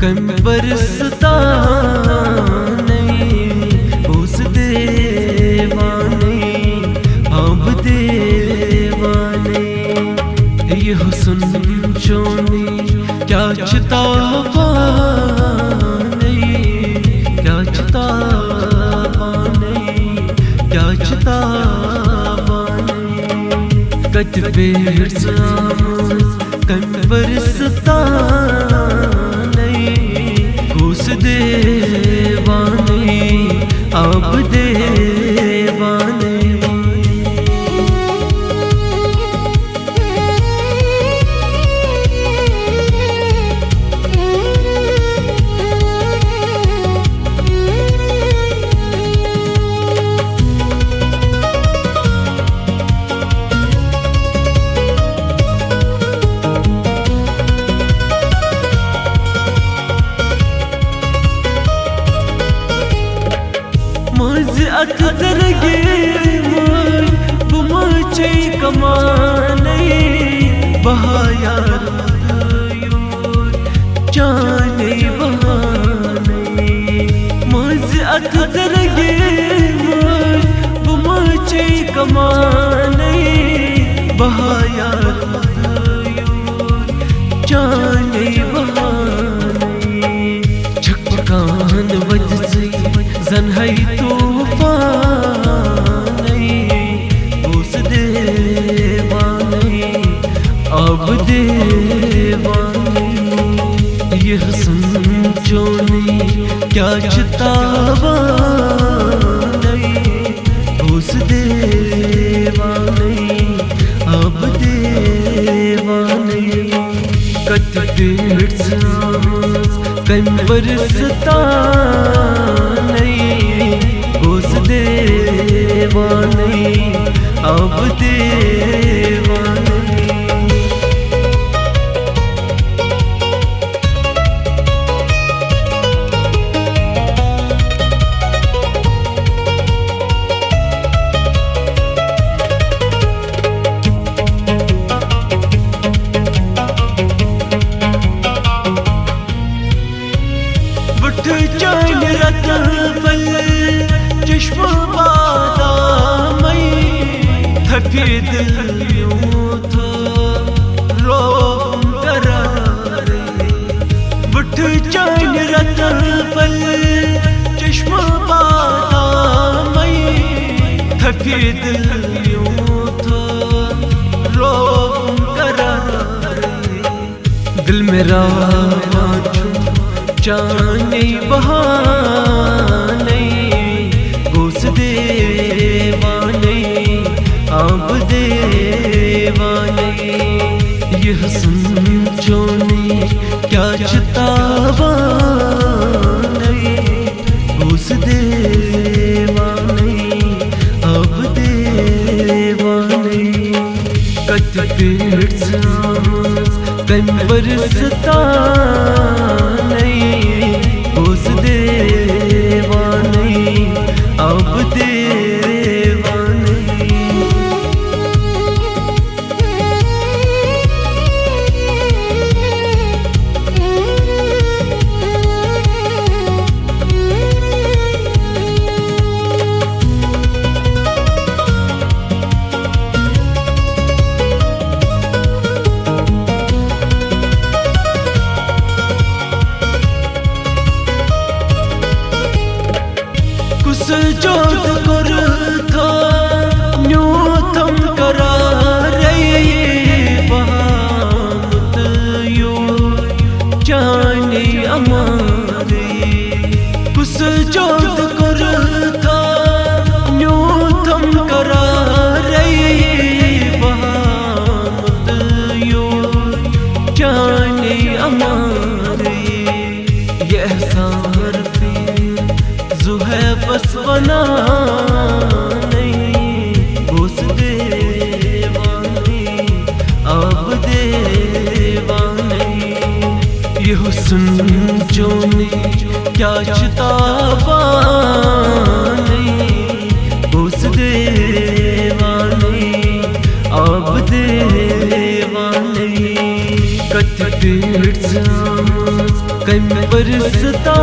कम बरसता नहीं उस देवाने अब देवाने। ये हुस्न चोनी क्या चितावा नहीं, क्या चितावा नहीं, क्या चितावा नहीं। कत बेर कम बरसता नहीं उस देवाने अब देवाने। अक्सर बुमचे कमाने बहायार जाने बहाने। मुझ अक्सर बुमचे कमाने बहायार जाने बहाने। छक्कान वज से जन है तो अब देवाने। ये हुस्न चोनी क्या चितावा नहीं उस देवाने अब देवाने। कत देर कम बरसता नहीं उस देवाने अब देवाने। जान रतफल चश्मा बादामई हफीद यूं था रोम करारे। बुठ जान रतफल चश्मा बादामई हफीद यूं था रोम करारे। दिल मेरा जाने बहाने उस देवाने अब देवाने। ये हुस्न चोनी क्या चितावा नहीं उस देवाने अब देवाने। कत बेर कम बरसता नहीं उस देवाने अब देवाने। जोत कर था न्यू थम करा रही बात यो जाने हमारे। कुछ जोत कर था न्यू थम करा रही बात यो जाने हमारे। यह सार जो है बस बना नहीं उस देवाने अब देवाने। ये हुस्न चोनी क्या चितावा नहीं उस देवाने अब देवाने। कत देर कम बरसता